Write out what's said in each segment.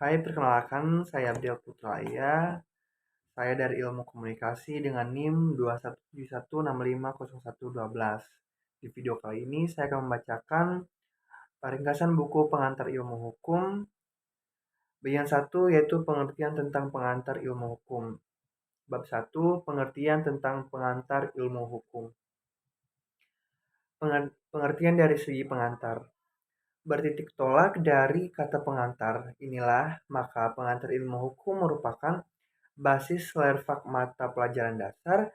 Hai, perkenalkan saya Abdel Putraya. Saya dari Ilmu Komunikasi dengan NIM 2171650112. Di video kali ini saya akan membacakan ringkasan buku Pengantar Ilmu Hukum. Bagian 1 yaitu pengertian tentang pengantar ilmu hukum. Bab 1, pengertian tentang pengantar ilmu hukum. Pengertian dari segi pengantar. Bertitik tolak dari kata pengantar, inilah maka pengantar ilmu hukum merupakan basis lerfak mata pelajaran dasar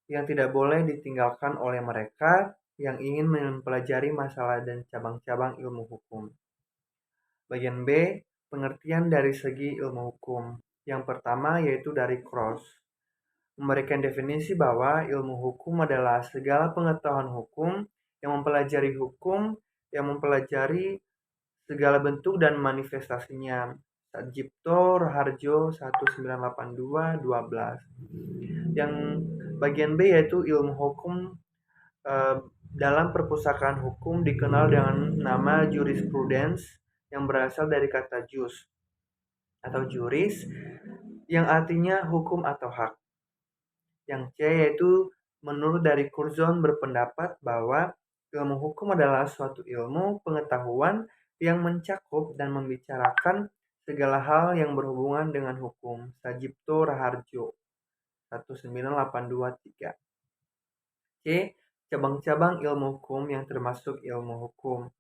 yang tidak boleh ditinggalkan oleh mereka yang ingin mempelajari masalah dan cabang-cabang ilmu hukum. Bagian B, pengertian dari segi ilmu hukum. Yang pertama yaitu dari Cross, memberikan definisi bahwa ilmu hukum adalah segala pengetahuan hukum yang mempelajari segala bentuk dan manifestasinya. Satjipto Raharjo 1982-12. Yang bagian B yaitu ilmu hukum dalam perpustakaan hukum dikenal dengan nama jurisprudence yang berasal dari kata jus atau juris yang artinya hukum atau hak. Yang C yaitu menurut dari Curzon berpendapat bahwa ilmu hukum adalah suatu ilmu pengetahuan yang mencakup dan membicarakan segala hal yang berhubungan dengan hukum. Sajipto Raharjo 19823. C. Cabang-cabang ilmu hukum yang termasuk ilmu hukum.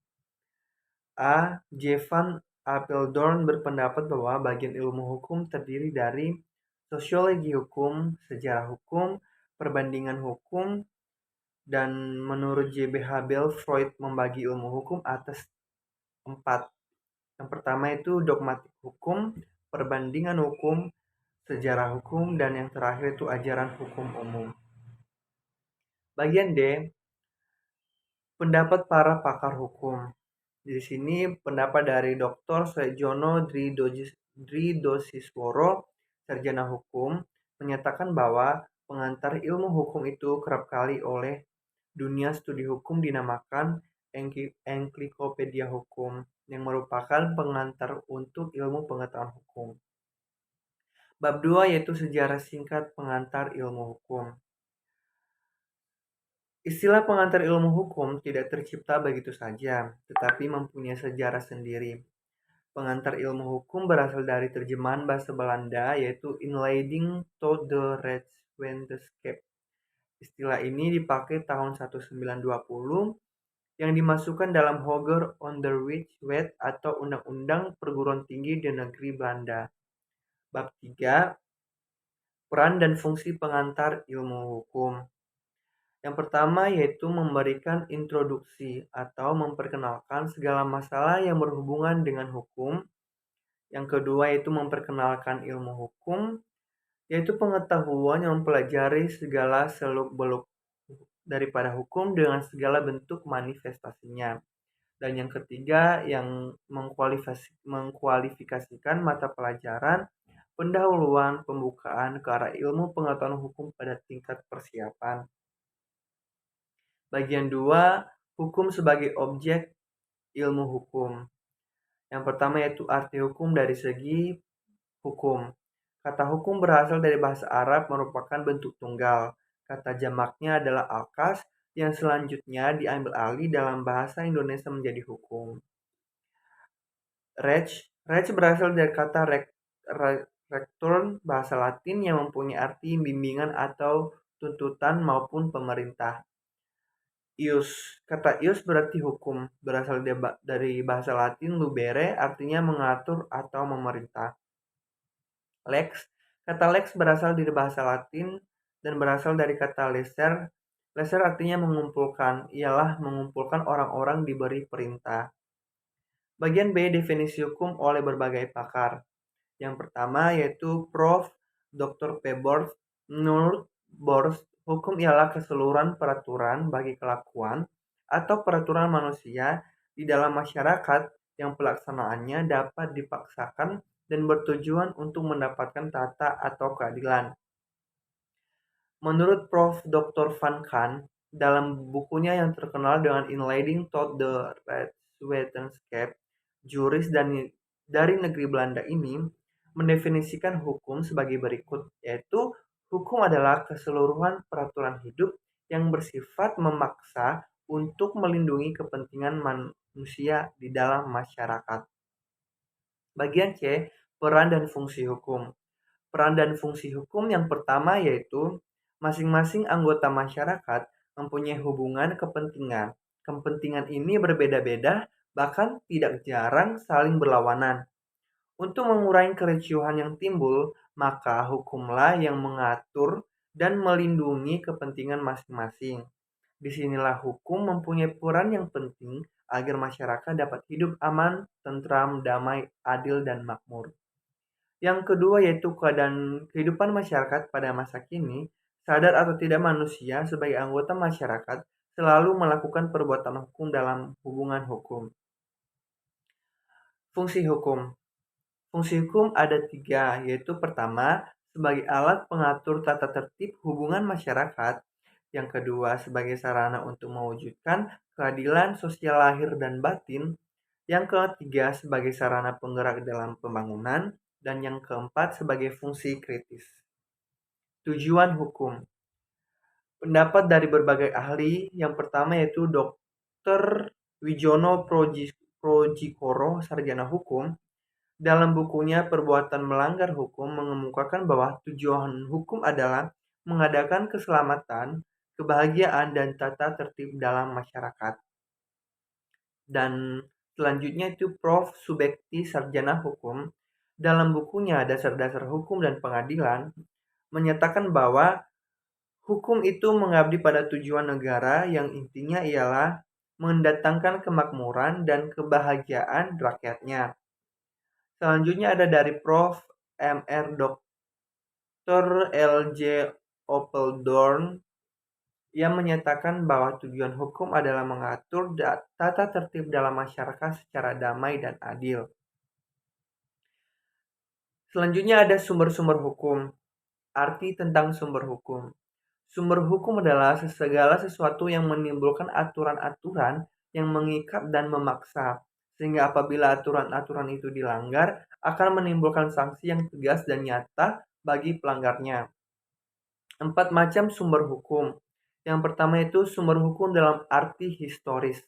A. J. Van Apeldoorn berpendapat bahwa bagian ilmu hukum terdiri dari sosiologi hukum, sejarah hukum, perbandingan hukum, dan menurut J. B. Habel, Freud membagi ilmu hukum atas 4. Yang pertama itu dogmatik hukum, perbandingan hukum, sejarah hukum, dan yang terakhir itu ajaran hukum umum. Bagian D, pendapat para pakar hukum. Di sini pendapat dari Dr. Srejono Dridosisworo, sarjana hukum, menyatakan bahwa pengantar ilmu hukum itu kerap kali oleh dunia studi hukum dinamakan ensiklopedia hukum, yang merupakan pengantar untuk ilmu pengetahuan hukum. Bab 2 yaitu sejarah singkat pengantar ilmu hukum. Istilah pengantar ilmu hukum tidak tercipta begitu saja, tetapi mempunyai sejarah sendiri. Pengantar ilmu hukum berasal dari terjemahan bahasa Belanda yaitu Inleiding tot de Rechtswetenschap. Istilah ini dipakai tahun 1920 yang dimasukkan dalam Hoger Onderwijswet atau Undang-Undang Perguruan Tinggi di Negeri Belanda. Bab 3, peran dan fungsi pengantar ilmu hukum. Yang pertama yaitu memberikan introduksi atau memperkenalkan segala masalah yang berhubungan dengan hukum. Yang kedua yaitu memperkenalkan ilmu hukum, yaitu pengetahuan yang mempelajari segala seluk-beluk daripada hukum dengan segala bentuk manifestasinya. Dan yang ketiga yang mengkualifikasikan mata pelajaran, pendahuluan, pembukaan ke arah ilmu pengetahuan hukum pada tingkat persiapan. Bagian 2, hukum sebagai objek ilmu hukum. Yang pertama yaitu arti hukum dari segi hukum. Kata hukum berasal dari bahasa Arab merupakan bentuk tunggal. Kata jamaknya adalah alkas yang selanjutnya diambil alih dalam bahasa Indonesia menjadi hukum. Reg berasal dari kata recturn bahasa Latin yang mempunyai arti bimbingan atau tuntutan maupun pemerintah. Kata ius berarti hukum, berasal dari bahasa Latin lubere, artinya mengatur atau memerintah. Kata lex berasal dari bahasa Latin dan berasal dari kata leser. Leser artinya mengumpulkan, ialah mengumpulkan orang-orang diberi perintah. Bagian B, definisi hukum oleh berbagai pakar. Yang pertama yaitu Prof. Dr. P. Borst. Menurut Borst, hukum ialah keseluruhan peraturan bagi kelakuan atau peraturan manusia di dalam masyarakat yang pelaksanaannya dapat dipaksakan dan bertujuan untuk mendapatkan tata atau keadilan. Menurut Prof. Dr. Van Kan, dalam bukunya yang terkenal dengan Inleiding tot de Rechtswetenschap, Juris dan dari negeri Belanda ini mendefinisikan hukum sebagai berikut, yaitu hukum adalah keseluruhan peraturan hidup yang bersifat memaksa untuk melindungi kepentingan manusia di dalam masyarakat. Bagian C, peran dan fungsi hukum. Peran dan fungsi hukum yang pertama yaitu masing-masing anggota masyarakat mempunyai hubungan kepentingan. Kepentingan ini berbeda-beda, bahkan tidak jarang saling berlawanan. Untuk mengurangi kericuhan yang timbul, maka hukumlah yang mengatur dan melindungi kepentingan masing-masing. Disinilah hukum mempunyai peran yang penting agar masyarakat dapat hidup aman, tentram, damai, adil, dan makmur. Yang kedua yaitu kehidupan masyarakat pada masa kini, sadar atau tidak manusia sebagai anggota masyarakat selalu melakukan perbuatan hukum dalam hubungan hukum. Fungsi hukum. Fungsi hukum ada tiga, yaitu pertama, sebagai alat pengatur tata tertib hubungan masyarakat. Yang kedua, sebagai sarana untuk mewujudkan keadilan sosial lahir dan batin. Yang ketiga, sebagai sarana penggerak dalam pembangunan. Dan yang keempat, sebagai fungsi kritis. Tujuan hukum. Pendapat dari berbagai ahli, yang pertama yaitu Dr. Wijono Projikoro, sarjana hukum, dalam bukunya Perbuatan Melanggar Hukum mengemukakan bahwa tujuan hukum adalah mengadakan keselamatan, kebahagiaan, dan tata tertib dalam masyarakat. Dan selanjutnya itu Prof. Subekti, sarjana hukum, dalam bukunya Dasar-Dasar Hukum dan Pengadilan, menyatakan bahwa hukum itu mengabdi pada tujuan negara yang intinya ialah mendatangkan kemakmuran dan kebahagiaan rakyatnya. Selanjutnya ada dari Prof. Mr. Dr. L.J. Oppeldorn yang menyatakan bahwa tujuan hukum adalah mengatur tata tertib dalam masyarakat secara damai dan adil. Selanjutnya ada sumber-sumber hukum. Arti tentang sumber hukum. Sumber hukum adalah segala sesuatu yang menimbulkan aturan-aturan yang mengikat dan memaksa, sehingga apabila aturan-aturan itu dilanggar, akan menimbulkan sanksi yang tegas dan nyata bagi pelanggarnya. 4 macam sumber hukum. Yang pertama itu sumber hukum dalam arti historis.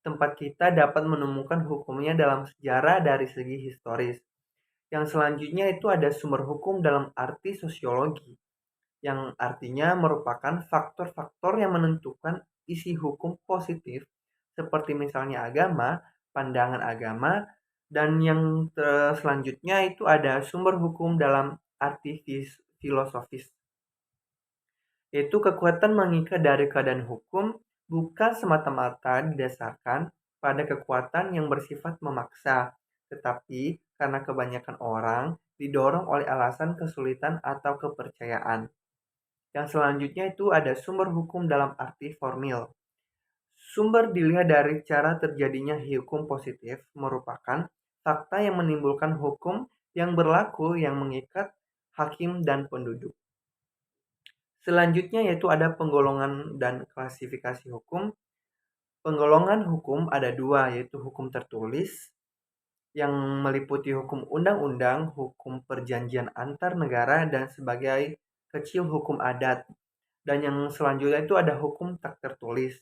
Tempat kita dapat menemukan hukumnya dalam sejarah dari segi historis. Yang selanjutnya itu ada sumber hukum dalam arti sosiologi, yang artinya merupakan faktor-faktor yang menentukan isi hukum positif, seperti misalnya agama, pandangan agama, dan yang selanjutnya itu ada sumber hukum dalam arti filosofis, yaitu kekuatan mengikat dari keadaan hukum bukan semata-mata didasarkan pada kekuatan yang bersifat memaksa, tetapi karena kebanyakan orang didorong oleh alasan kesulitan atau kepercayaan. Yang selanjutnya itu ada sumber hukum dalam arti formil. Sumber dilihat dari cara terjadinya hukum positif merupakan fakta yang menimbulkan hukum yang berlaku yang mengikat hakim dan penduduk. Selanjutnya yaitu ada penggolongan dan klasifikasi hukum. Penggolongan hukum ada dua, yaitu hukum tertulis yang meliputi hukum undang-undang, hukum perjanjian antar negara, dan sebagai kecil hukum adat. Dan yang selanjutnya itu ada hukum tak tertulis.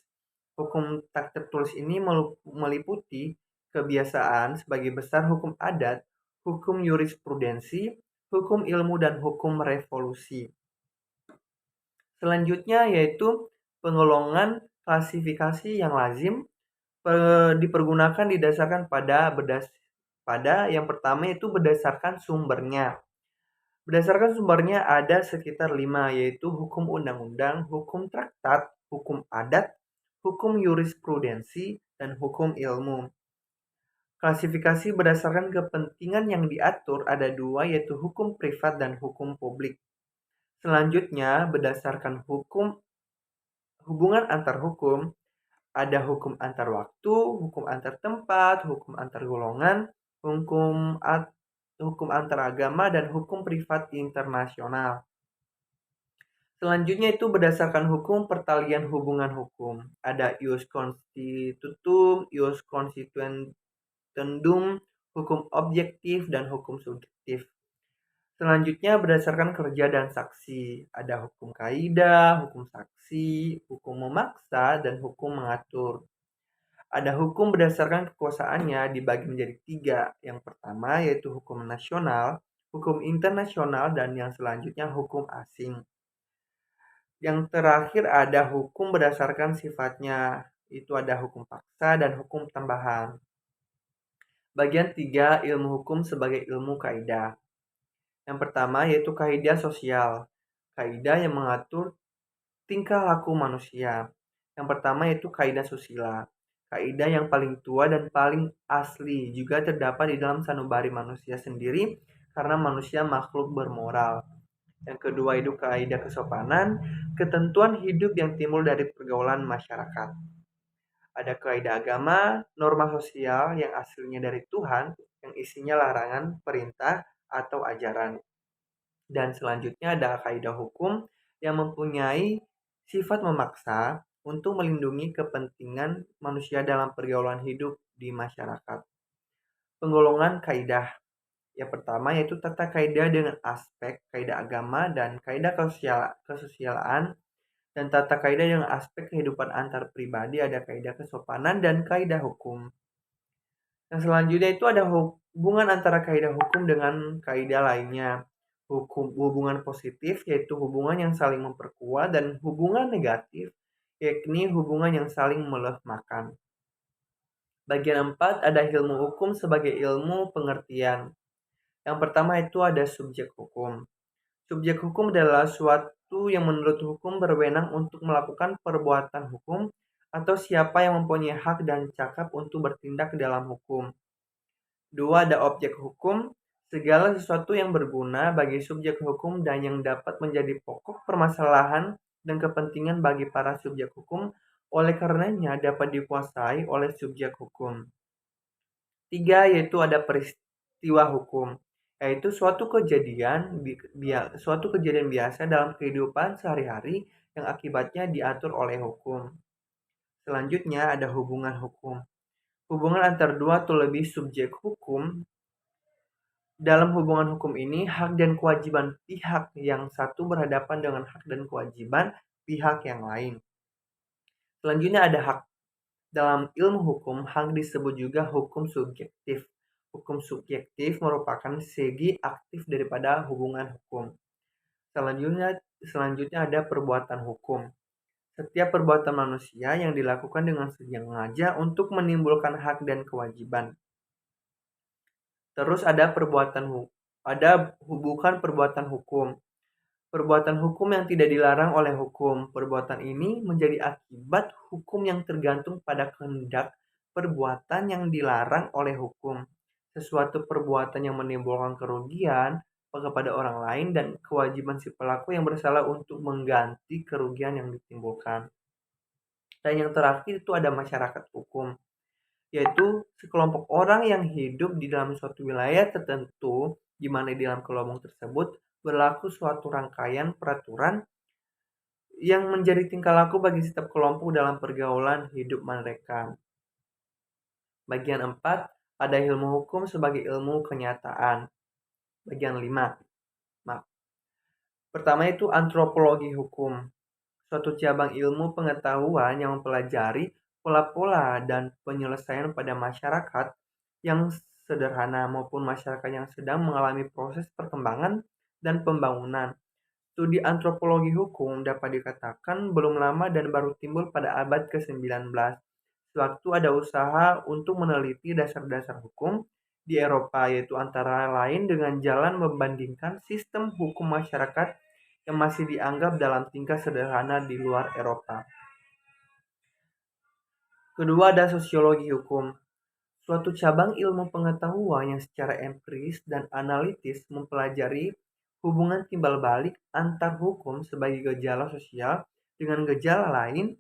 Hukum tak tertulis ini meliputi kebiasaan sebagai besar hukum adat, hukum yurisprudensi, hukum ilmu, dan hukum revolusi. Selanjutnya yaitu penggolongan klasifikasi yang lazim dipergunakan didasarkan pada yang pertama itu berdasarkan sumbernya. Berdasarkan sumbernya ada sekitar 5, yaitu hukum undang-undang, hukum traktat, hukum adat, hukum yurisprudensi, dan hukum ilmu. Klasifikasi berdasarkan kepentingan yang diatur ada 2, yaitu hukum privat dan hukum publik. Selanjutnya, berdasarkan hubungan antar hukum, ada hukum antar waktu, hukum antar tempat, hukum antar golongan, hukum antar agama, dan hukum privat internasional. Selanjutnya itu berdasarkan hukum pertalian hubungan hukum. Ada ius constitutum, ius constituendum, hukum objektif, dan hukum subjektif. Selanjutnya berdasarkan kerja dan saksi, ada hukum kaidah, hukum saksi, hukum memaksa, dan hukum mengatur. Ada hukum berdasarkan kekuasaannya dibagi menjadi tiga. Yang pertama yaitu hukum nasional, hukum internasional, dan yang selanjutnya hukum asing. Yang terakhir ada hukum berdasarkan sifatnya, itu ada hukum paksa dan hukum tambahan. Bagian 3, ilmu hukum sebagai ilmu kaidah. Yang pertama yaitu kaidah sosial, kaidah yang mengatur tingkah laku manusia. Yang pertama yaitu kaidah susila, kaidah yang paling tua dan paling asli, juga terdapat di dalam sanubari manusia sendiri karena manusia makhluk bermoral. Yang kedua itu kaidah kesopanan, ketentuan hidup yang timbul dari pergaulan masyarakat. Ada kaidah agama, norma sosial yang aslinya dari Tuhan, yang isinya larangan, perintah, atau ajaran. Dan selanjutnya ada kaidah hukum yang mempunyai sifat memaksa untuk melindungi kepentingan manusia dalam pergaulan hidup di masyarakat. Penggolongan kaidah. Yang pertama yaitu tata kaidah dengan aspek kaidah agama dan kaidah kesosialan, dan tata kaidah dengan aspek kehidupan antar pribadi, ada kaidah kesopanan dan kaidah hukum. Yang selanjutnya itu ada hubungan antara kaidah hukum dengan kaidah lainnya. Hubungan positif yaitu hubungan yang saling memperkuat, dan hubungan negatif yakni hubungan yang saling melemahkan. Bagian 4 ada ilmu hukum sebagai ilmu pengertian. Yang pertama itu ada subjek hukum. Subjek hukum adalah suatu yang menurut hukum berwenang untuk melakukan perbuatan hukum atau siapa yang mempunyai hak dan cakap untuk bertindak dalam hukum. 2, ada objek hukum, segala sesuatu yang berguna bagi subjek hukum dan yang dapat menjadi pokok permasalahan dan kepentingan bagi para subjek hukum, oleh karenanya dapat dikuasai oleh subjek hukum. 3, yaitu ada peristiwa hukum, yaitu suatu kejadian biasa dalam kehidupan sehari-hari yang akibatnya diatur oleh hukum. Selanjutnya ada hubungan hukum. Hubungan antar dua atau lebih subjek hukum. Dalam hubungan hukum ini, hak dan kewajiban pihak yang satu berhadapan dengan hak dan kewajiban pihak yang lain. Selanjutnya ada hak. Dalam ilmu hukum, hak disebut juga hukum subjektif. Hukum subjektif merupakan segi aktif daripada hubungan hukum. Selanjutnya ada perbuatan hukum. Setiap perbuatan manusia yang dilakukan dengan sengaja untuk menimbulkan hak dan kewajiban. Terus ada bukan perbuatan hukum. Perbuatan hukum yang tidak dilarang oleh hukum. Perbuatan ini menjadi akibat hukum yang tergantung pada kehendak perbuatan yang dilarang oleh hukum. Sesuatu perbuatan yang menimbulkan kerugian kepada orang lain dan kewajiban si pelaku yang bersalah untuk mengganti kerugian yang ditimbulkan. Dan yang terakhir itu ada masyarakat hukum, yaitu sekelompok orang yang hidup di dalam suatu wilayah tertentu, di mana di dalam kelompok tersebut berlaku suatu rangkaian peraturan yang menjadi tingkah laku bagi setiap kelompok dalam pergaulan hidup mereka. Bagian 4, ada ilmu hukum sebagai ilmu kenyataan. Bagian 5. Pertama itu antropologi hukum. Suatu cabang ilmu pengetahuan yang mempelajari pola-pola dan penyelesaian pada masyarakat yang sederhana maupun masyarakat yang sedang mengalami proses perkembangan dan pembangunan. Studi antropologi hukum dapat dikatakan belum lama dan baru timbul pada abad ke-19, sewaktu ada usaha untuk meneliti dasar-dasar hukum di Eropa, yaitu antara lain dengan jalan membandingkan sistem hukum masyarakat yang masih dianggap dalam tingkat sederhana di luar Eropa. Kedua ada sosiologi hukum. Suatu cabang ilmu pengetahuan yang secara empiris dan analitis mempelajari hubungan timbal balik antar hukum sebagai gejala sosial dengan gejala lain.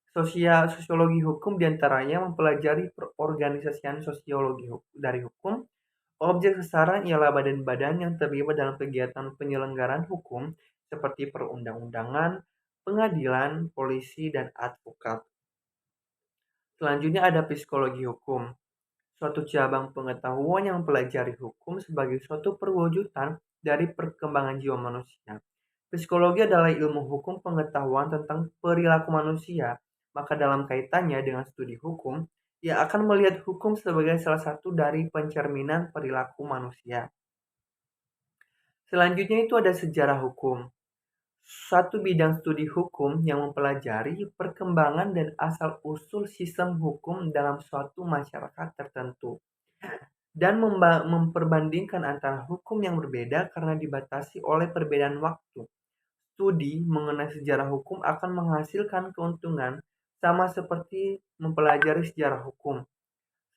Sosiologi hukum diantaranya mempelajari perorganisasian sosiologi dari hukum. Objek sasaran ialah badan-badan yang terlibat dalam kegiatan penyelenggaraan hukum seperti perundang-undangan, pengadilan, polisi, dan advokat. Selanjutnya ada psikologi hukum. suatu cabang pengetahuan yang mempelajari hukum sebagai suatu perwujudan dari perkembangan jiwa manusia. Psikologi adalah ilmu hukum pengetahuan tentang perilaku manusia, maka dalam kaitannya dengan studi hukum, ia akan melihat hukum sebagai salah satu dari pencerminan perilaku manusia. Selanjutnya itu ada sejarah hukum. Satu bidang studi hukum yang mempelajari perkembangan dan asal-usul sistem hukum dalam suatu masyarakat tertentu dan memperbandingkan antara hukum yang berbeda karena dibatasi oleh perbedaan waktu. Studi mengenai sejarah hukum akan menghasilkan keuntungan sama seperti mempelajari sejarah hukum.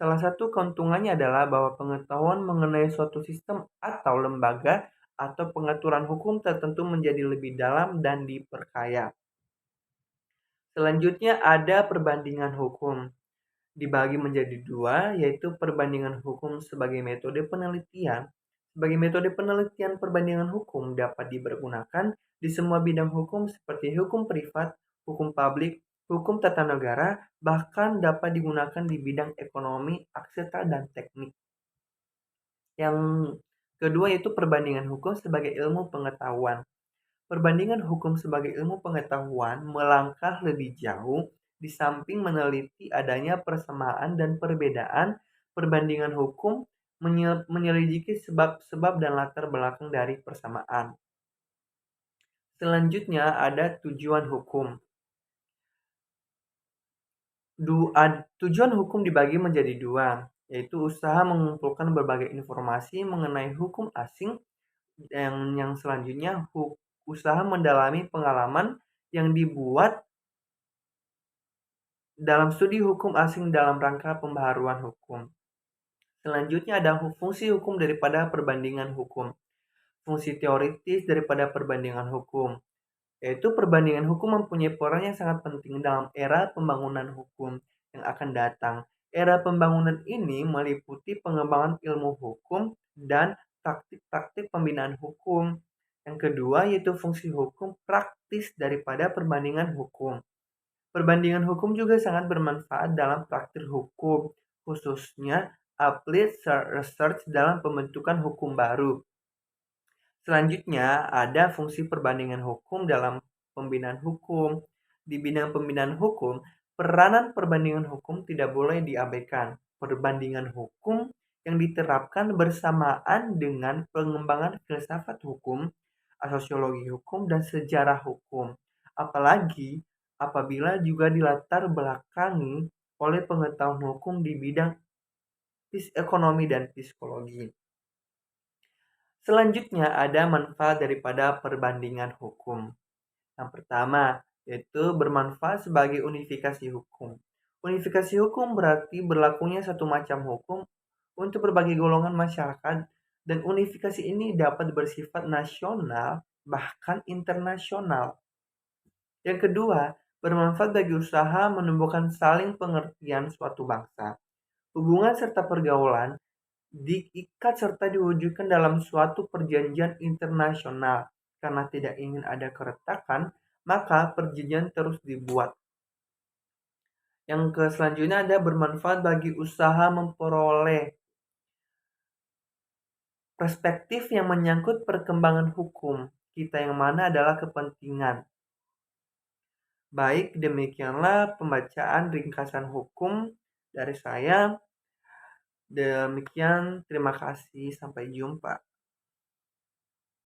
Salah satu keuntungannya adalah bahwa pengetahuan mengenai suatu sistem atau lembaga atau pengaturan hukum tertentu menjadi lebih dalam dan diperkaya. Selanjutnya ada perbandingan hukum. Dibagi menjadi dua, yaitu perbandingan hukum sebagai metode penelitian. Sebagai metode penelitian, perbandingan hukum dapat dipergunakan di semua bidang hukum seperti hukum privat, hukum publik, hukum tata negara, bahkan dapat digunakan di bidang ekonomi, aksesa, dan teknik. Yang kedua yaitu perbandingan hukum sebagai ilmu pengetahuan. Perbandingan hukum sebagai ilmu pengetahuan melangkah lebih jauh di samping meneliti adanya persamaan dan perbedaan. Perbandingan hukum menyelidiki sebab-sebab dan latar belakang dari persamaan. Selanjutnya ada tujuan hukum. Tujuan hukum dibagi menjadi dua, yaitu usaha mengumpulkan berbagai informasi mengenai hukum asing. Yang selanjutnya usaha mendalami pengalaman yang dibuat dalam studi hukum asing dalam rangka pembaharuan hukum. Selanjutnya ada fungsi hukum daripada perbandingan hukum. Fungsi teoritis daripada perbandingan hukum, yaitu perbandingan hukum mempunyai peran yang sangat penting dalam era pembangunan hukum yang akan datang. Era pembangunan ini meliputi pengembangan ilmu hukum dan praktik-praktik pembinaan hukum. Yang kedua yaitu fungsi hukum praktis daripada perbandingan hukum. Perbandingan hukum juga sangat bermanfaat dalam praktik hukum, khususnya applied research dalam pembentukan hukum baru. Selanjutnya ada fungsi perbandingan hukum dalam pembinaan hukum. Di bidang pembinaan hukum, peranan perbandingan hukum tidak boleh diabaikan. Perbandingan hukum yang diterapkan bersamaan dengan pengembangan filsafat hukum, sosiologi hukum, dan sejarah hukum. Apalagi apabila juga dilatar belakangi oleh pengetahuan hukum di bidang ekonomi dan psikologi. Selanjutnya ada manfaat daripada perbandingan hukum. Yang pertama, yaitu bermanfaat sebagai unifikasi hukum. Unifikasi hukum berarti berlakunya satu macam hukum untuk berbagai golongan masyarakat, dan unifikasi ini dapat bersifat nasional bahkan internasional. Yang kedua, bermanfaat bagi usaha menumbuhkan saling pengertian suatu bangsa. Hubungan serta pergaulan diikat serta diwujudkan dalam suatu perjanjian internasional. Karena tidak ingin ada keretakan, maka perjanjian terus dibuat. Yang selanjutnya ada bermanfaat bagi usaha memperoleh perspektif yang menyangkut perkembangan hukum kita yang mana adalah kepentingan. Baik, demikianlah pembacaan ringkasan hukum dari saya. Demikian, terima kasih, sampai jumpa.